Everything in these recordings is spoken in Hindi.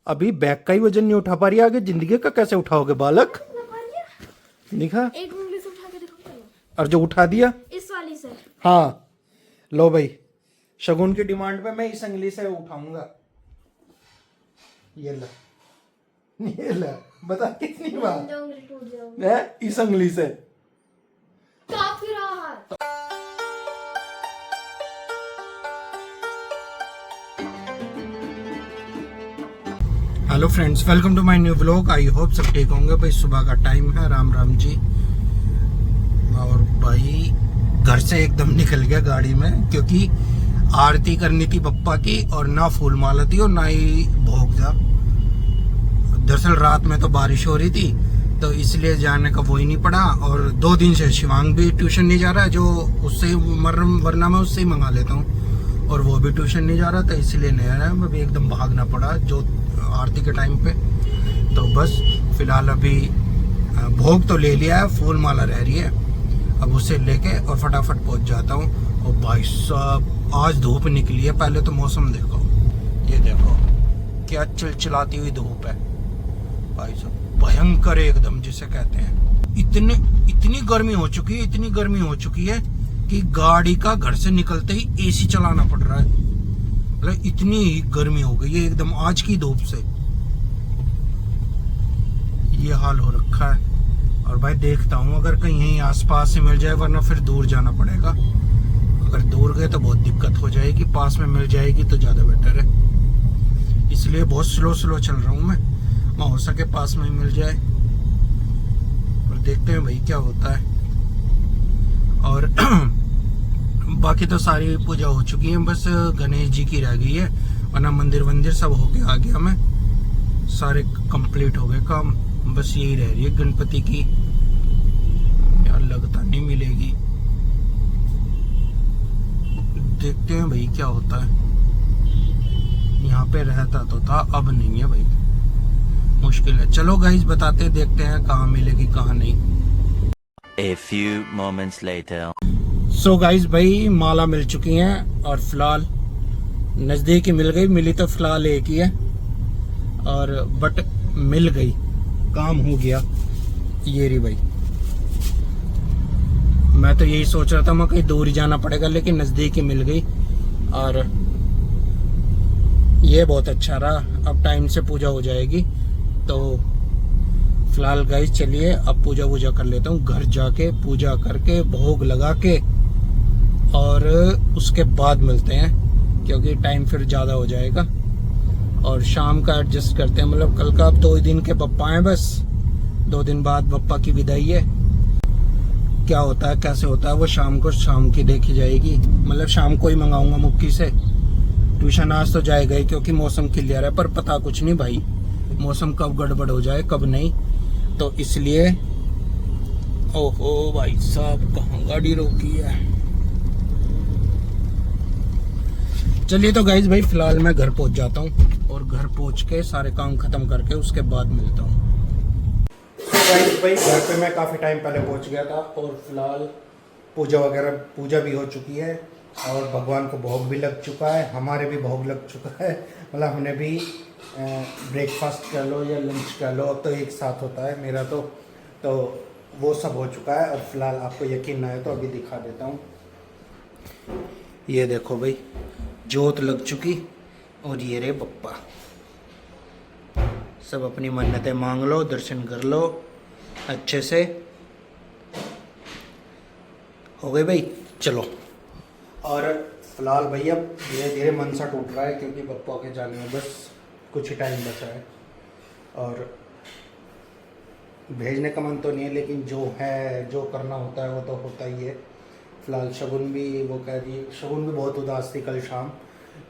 अभी बैग का ही वजन नहीं उठा पा रही, आगे जिंदगी का कैसे उठाओगे बालक? दिखा, एक उंगली से उठा के दिखाओ पहले। और जो उठा दिया, इस वाली से। हाँ लो भाई, शगुन की डिमांड पे मैं इस अंगली से उठाऊंगा। ये ला, ये ला, बता कितनी बार उंगली टूट जाओगी। है इस अंगली से। काफी राहत। Hello friends, welcome to my new vlog. I hope सब ठीक होंगे भाई। सुबह का टाइम है, राम राम जी। और भाई घर से एकदम निकल गया गाड़ी में, क्योंकि आरती करनी थी बप्पा की, और ना फूल माला थी और ना ही भोग था। दरअसल रात में तो बारिश हो रही थी, तो इसलिए जाने का वो ही नहीं पड़ा। और 2 दिन से शिवांग भी ट्यूशन नहीं जा रहा है, जो उससे वरना मैं उससे ही मंगा लेता हूँ, और वो भी ट्यूशन नहीं जा रहा था, इसलिए नहीं आ रहा है। मैं भी एकदम भागना पड़ा जो आरती के टाइम पे। तो बस फिलहाल अभी भोग तो ले लिया है, फूल माला रह रही है, अब उसे लेके और फटाफट पहुंच जाता हूँ। और भाई साहब आज धूप निकली है, पहले तो मौसम देखो, ये देखो क्या चिलचिलाती हुई धूप है भाई साहब, भयंकर एकदम जिसे कहते हैं। इतनी गर्मी हो चुकी है, इतनी गर्मी हो चुकी है कि गाड़ी का घर से निकलते ही एसी चलाना पड़ रहा है। मतलब इतनी ही गर्मी हो गई है एकदम आज की धूप से, ये हाल हो रखा है। और भाई देखता हूँ अगर कहीं यहीं आसपास से मिल जाए, वरना फिर दूर जाना पड़ेगा। अगर दूर गए तो बहुत दिक्कत हो जाएगी, पास में मिल जाएगी तो ज्यादा बेटर है। इसलिए बहुत स्लो चल रहा हूँ मैं, हो सके पास में ही मिल जाए। और देखते हैं भाई क्या होता है। और बाकी तो सारी पूजा हो चुकी है, बस गणेश जी की रह गई है, वरना मंदिर सब हो गया, आ गया मैं, सारे कंप्लीट हो गए काम। बस यही रह रही है गणपति की, यार लगता नहीं मिलेगी। देखते हैं भाई क्या होता है। यहाँ पे रहता तो था, अब नहीं है भाई, मुश्किल है। चलो गाइस बताते देखते हैं कहाँ मिलेगी कहाँ नहीं। A few moments later. So guys भाई माला मिल चुकी हैं, और फिलहाल नजदीक ही मिल गई, मिली तो फिलहाल एक ही है, और बट मिल गई, काम हो गया। ये रही भाई, मैं तो यही सोच रहा था मैं कहीं दूर ही जाना पड़ेगा, लेकिन नजदीक ही मिल गई, और ये बहुत अच्छा रहा। अब टाइम से पूजा हो जाएगी। तो फिलहाल गाइस चलिए अब पूजा कर लेता हूँ, घर जाके पूजा करके भोग लगा के, और उसके बाद मिलते हैं, क्योंकि टाइम फिर ज़्यादा हो जाएगा। और शाम का एडजस्ट करते हैं, मतलब कल का अब 2 दिन के पप्पा हैं, बस 2 दिन बाद पप्पा की विदाई है। क्या होता है कैसे होता है वो शाम की देखी जाएगी। मतलब शाम को ही मंगाऊंगा मुक्की से। ट्यूशन आज तो जाएगा ही, क्योंकि मौसम क्लियर है, पर पता कुछ नहीं भाई मौसम कब गड़बड़ हो जाए कब नहीं, तो इसलिए। ओहो भाई साहब कहाँ गाड़ी रोकी है। चलिए तो गाइज भाई फिलहाल मैं घर पहुंच जाता हूँ, और घर पहुंच के सारे काम खत्म करके उसके बाद मिलता हूँ। गाइज भाई घर पे मैं काफ़ी टाइम पहले पहुंच गया था, और फिलहाल पूजा भी हो चुकी है, और भगवान को भोग भी लग चुका है, हमारे भी भोग लग चुका है। मतलब हमने भी ब्रेकफास्ट कह लो या लंच कह लो, अब तो एक साथ होता है मेरा तो वो सब हो चुका है। और फिलहाल आपको यकीन ना आए तो अभी दिखा देता हूँ। ये देखो भाई जोत लग चुकी, और ये रे बप्पा। सब अपनी मन्नतें मांग लो, दर्शन कर लो अच्छे से। हो गए भाई, चलो। और फिलहाल भैया धीरे धीरे मन सा टूट रहा है, क्योंकि बप्पा के जाने में बस कुछ ही टाइम बचा है, और भेजने का मन तो नहीं है, लेकिन जो करना होता है वो तो होता ही है। फिलहाल शगुन भी वो कह रही है, शगुन भी बहुत उदास थी कल शाम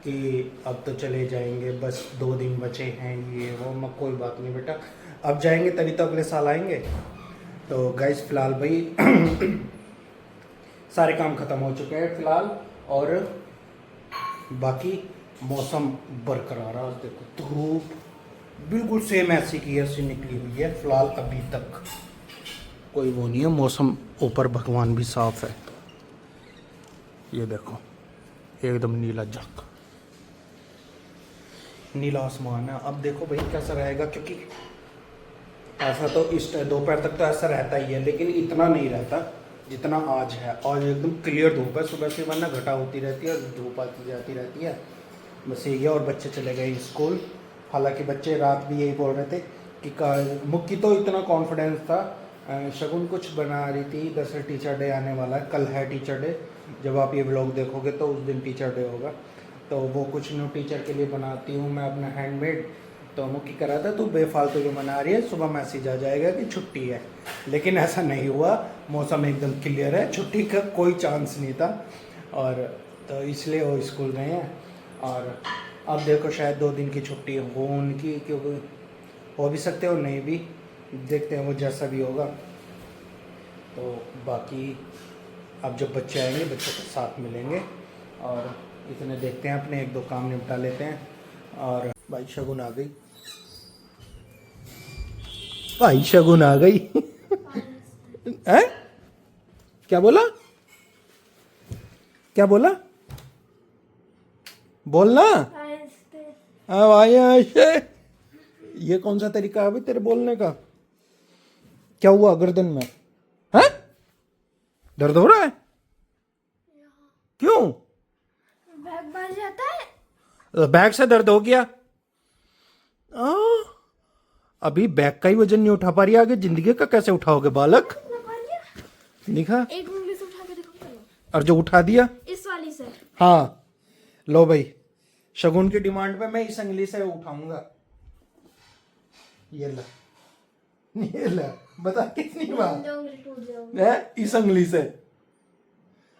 कि अब तो चले जाएंगे, बस 2 दिन बचे हैं, ये वो। मैं कोई बात नहीं बेटा, अब जाएंगे तभी तो अगले साल आएंगे। तो गाइस फिलहाल भाई सारे काम खत्म हो चुके हैं फिलहाल, और बाकी मौसम बरकरार है। देखो धूप बिल्कुल सेम ऐसी की ऐसी निकली हुई है फिलहाल, अभी तक कोई वो नहीं है। मौसम ऊपर भगवान भी साफ है, ये देखो एकदम नीला जग। नीला आसमान है। अब देखो भाई कैसा रहेगा, क्योंकि ऐसा तो इस दोपहर तक तो ऐसा रहता ही है, लेकिन इतना नहीं रहता जितना आज है। आज एकदम क्लियर धूप है, सुबह से वरना घटा होती रहती है, धूप आती जाती रहती है। बस यही है। और बच्चे चले गए स्कूल। हालांकि बच्चे रात भी यही बोल रहे थे कि मुक्की तो इतना कॉन्फिडेंस था, शगुन कुछ बना रही थी, दरअसल टीचर डे आने वाला है, कल है टीचर डे। जब आप ये व्लॉग देखोगे तो उस दिन टीचर डे होगा, तो वो कुछ न्यू टीचर के लिए बनाती हूँ मैं अपना हैंडमेड। तो मुक्की करा था तो बेफालतू जो मना रही है, सुबह मैसेज आ जाएगा कि छुट्टी है, लेकिन ऐसा नहीं हुआ। मौसम एकदम क्लियर है, छुट्टी का कोई चांस नहीं था, और तो इसलिए वो स्कूल गए हैं। और अब देखो शायद 2 दिन की छुट्टी हो उनकी, क्योंकि हो भी सकते हो नहीं भी, देखते हैं वो जैसा भी होगा। तो बाकी अब जब बच्चे आएंगे बच्चों के साथ मिलेंगे, और इतने देखते हैं अपने 1-2 काम निपटा लेते हैं। और भाई शगुन आ गई, भाई शगुन आ गई है? क्या बोला, क्या बोला, बोलना। हाँ भाई ऐसे, ये कौन सा तरीका है भाई तेरे बोलने का? क्या हुआ गर्दन में है? दर्द हो रहा है? क्यों? बैग बज जाता है। बैग से दर्द हो गया? अभी बैग का ही वजन नहीं उठा पा रही, आगे जिंदगी का कैसे उठाओगे बालक? दिखा, एक उंगली से उठा के देखो चलो। और जो उठा दिया इस वाली से। हाँ लो भाई, शगुन की डिमांड पे मैं इस उंगली से उठाऊंगा। ये ला बता कितनी बार जो उंगली टूट जाओगी। है? इस उंगली से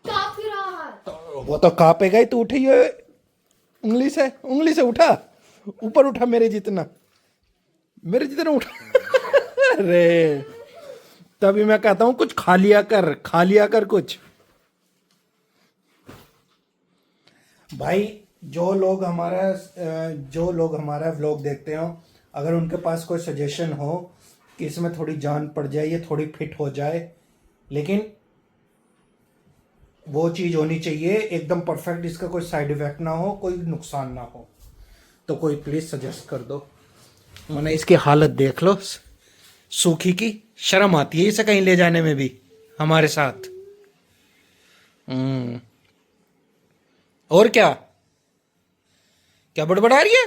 कांप ही रहा है। तो वो तो कांपेगा ही, तो उठिए उंगली से, उंगली से उठा, ऊपर उठा, मेरे जितना उठा अरे तभी मैं कहता हूं कुछ खा लिया कर कुछ। भाई जो लोग हमारा व्लॉग देखते हो, अगर उनके पास कोई सजेशन हो कि इसमें थोड़ी जान पड़ जाए, ये थोड़ी फिट हो जाए, लेकिन वो चीज़ होनी चाहिए एकदम परफेक्ट, इसका कोई साइड इफेक्ट ना हो, कोई नुकसान ना हो, तो कोई प्लीज़ सजेस्ट कर दो। मैंने इसकी हालत देख लो, सूखी की, शर्म आती है इसे कहीं ले जाने में भी हमारे साथ। और क्या क्या बड़बड़ा रही है?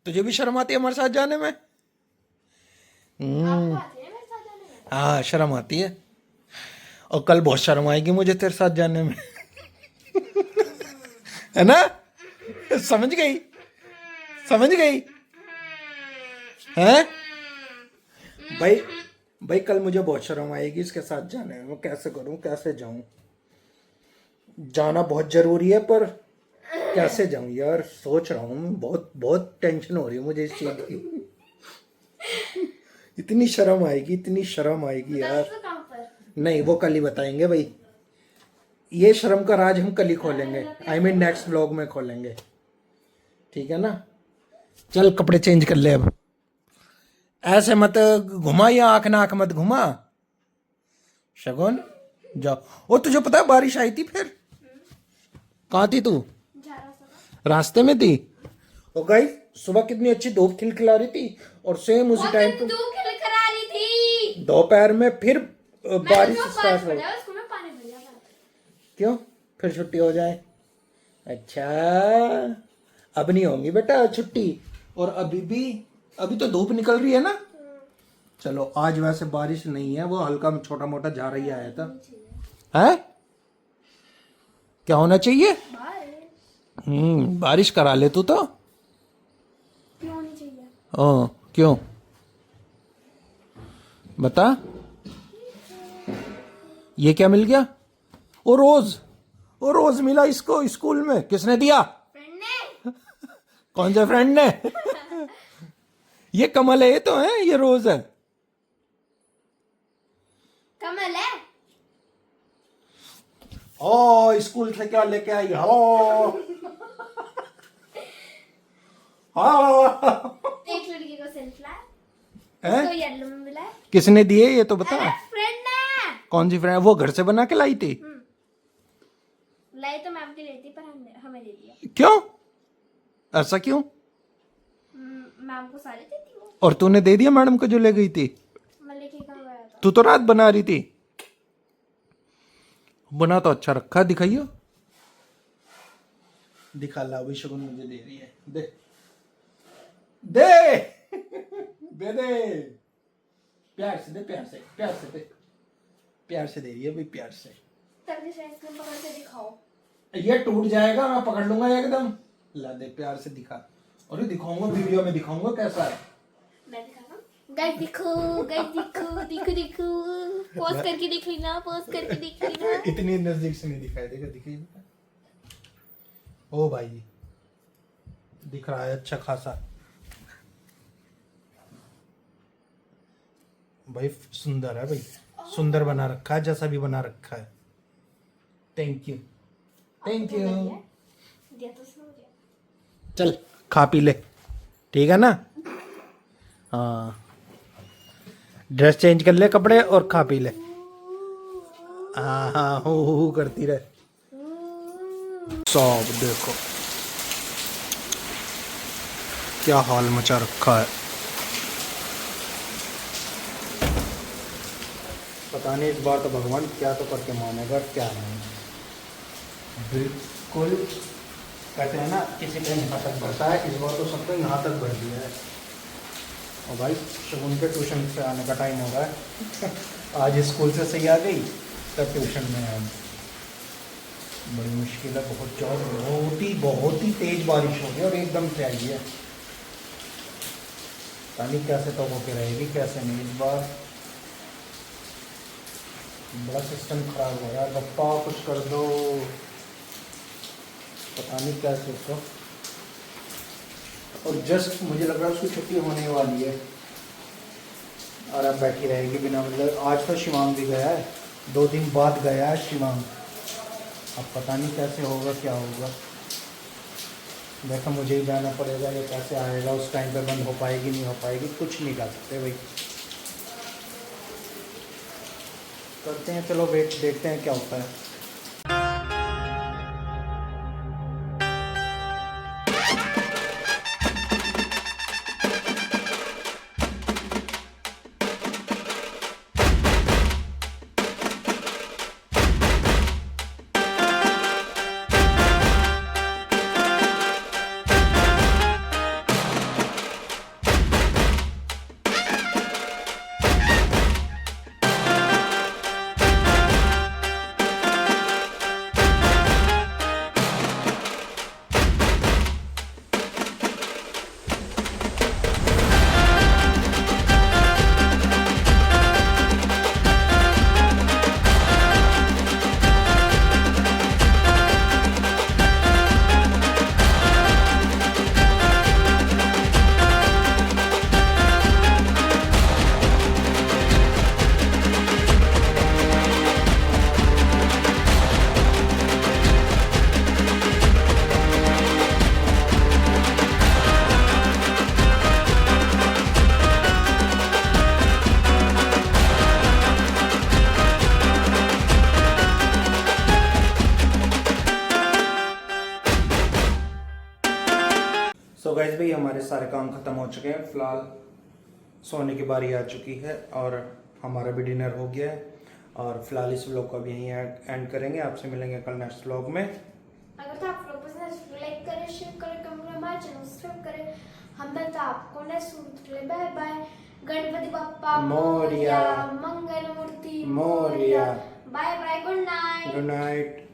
तुझे भी शर्म आती है हमारे साथ जाने में? आपको आती है मेरे साथ जाने में? हाँ शर्म आती है, और कल बहुत शर्म आएगी मुझे तेरे साथ जाने में है ना? समझ गई हैं? भाई कल मुझे बहुत शर्म आएगी इसके साथ जाने में। मैं कैसे करूं, कैसे जाऊं? जाना बहुत जरूरी है, पर कैसे जाऊं यार, सोच रहा हूं। बहुत टेंशन हो रही है मुझे इस चीज की। इतनी शर्म आएगी यार। तो कहाँ पर? नहीं, वो कल ही बताएंगे भाई, ये शर्म का राज हम कल ही खोलेंगे, नेक्स्ट व्लॉग में खोलेंगे, ठीक है ना? चल कपड़े चेंज कर ले अब, ऐसे मत घुमा, या आंख नाक मत घुमा। शगुन जाओ। और तुझे पता है बारिश आई थी फिर? कहाँ थी तू? रास्ते में थी। और गाइस सुबह कितनी अच्छी धूप खिलखिला रही थी, और सेम उसी टाइम पे धूप खिलखिला रही थी। दोपहर में फिर बारिश स्टार्ट हो गई। उसको में पानी भर जाता है। क्यों? फिर छुट्टी हो जाए? अच्छा, अब नहीं होगी बेटा छुट्टी, और अभी तो धूप निकल रही है ना। चलो आज वैसे बारिश नहीं है, वो हल्का छोटा मोटा जा रही आया था। है क्या होना चाहिए? बारिश करा ले तू तो। क्यों होनी चाहिए? क्यों बता? ये क्या मिल गया? वो रोज मिला इसको स्कूल में। किसने दिया? फ्रेंड ने। कौन से फ्रेंड ने? ये कमल है, ये तो है, ये रोज है। कमल है। ओ स्कूल से क्या लेके आई? एक लड़की को सेल्फ लाया, उसको येलो में मिला है। किसने दिए ये तो बता। फ्रेंड ने। कौन सी फ्रेंड? वो घर से बना के लाई थी? लाई तो मैम की रही थी, पर हमें दे दिया। क्यों? ऐसा क्यों? मैम को सारे देती हूँ। और तूने दे दिया मैडम को जो ले गई थी? मैं लेके कहाँ गया था? तू तो रात बना रही थी। बना तो अच्छा रखा, दिखाइयो। दिखा ला, अभी शगुन मुझे दे रही है। दे दे दे दे, प्यार से दे, प्यार से, प्यार से दे, प्यार से दे रही है भाई, प्यार से। टर्किश आइसक्रीम पकड़ के दिखाओ। ये टूट जाएगा, मैं पकड़ लूंगा एकदम। ला दे, प्यार से दिखा। और दिखाऊंगा, वीडियो में दिखाऊंगा कैसा है। मैं दिखाऊंगा। गाइस देखो, गाइस देखो, देखो देखो, पॉज करके देख लेना, पॉज करके देख लेना। इतनी नजदीक से नहीं दिखाई देगा, दिखाइए। ओ भाई दिख रहा है अच्छा खासा भाई, सुंदर है भाई, सुंदर बना रखा है, जैसा भी बना रखा है। Thank you, thank you. दिया तो सो गया। चल खा पी ले, ठीक है ना? हाँ, ड्रेस चेंज कर ले, कपड़े, और खा पी ले। हाँ हाँ, हो करती रहे। सब देखो क्या हाल मचा रखा है। पता नहीं इस बार तो भगवान क्या तो करके मानेगा, क्या नहीं। बिल्कुल कहते हैं ना, किसी का यहाँ तक बढ़ता है, इस बार तो सबको यहाँ तक बढ़ दिया है। और भाई शगुन के ट्यूशन से आने का टाइम हो रहा है। आज स्कूल से सही आ गई, तब ट्यूशन में आई। बड़ी मुश्किल है, बहुत ही तेज बारिश हो गई और एकदम से आई है। पता नहीं कैसे तो होके रहेगी, कैसे नहीं। इस बार बड़ा सिस्टम खराब हो रहा है। गप्पा कुछ कर दो, पता नहीं कैसे तो। और जस्ट मुझे लग रहा है उसकी छुट्टी होने वाली है और अब बैठी रहेगी बिना मतलब। आज तो शिवांग भी गया है, 2 दिन बाद गया है शिवांग। अब पता नहीं कैसे होगा, क्या होगा। देखो मुझे ही जाना पड़ेगा, ये कैसे आएगा, उस टाइम पे बंद हो पाएगी नहीं हो पाएगी, कुछ नहीं कर सकते भाई। करते हैं, चलो वेट, देखते हैं क्या होता है। सो गाइस भाई हमारे सारे काम खत्म हो चुके हैं। फिलहाल सोने की बारी आ चुकी है और हमारा भी डिनर हो गया है। और फिलहाल इस व्लॉग को भी यहीं एंड करेंगे। आपसे मिलेंगे कल नेक्स्ट व्लॉग में। अगर तो आप लोग पसंद है तो लाइक करें, शेयर करें, कमेंट करें, हमारे चैनल सब्सक्राइब करें। हम मिलते हैं आपको next video. Bye bye. Ganpati Bappa Morya, Mangal Murti Morya. Bye bye, good night. Good night.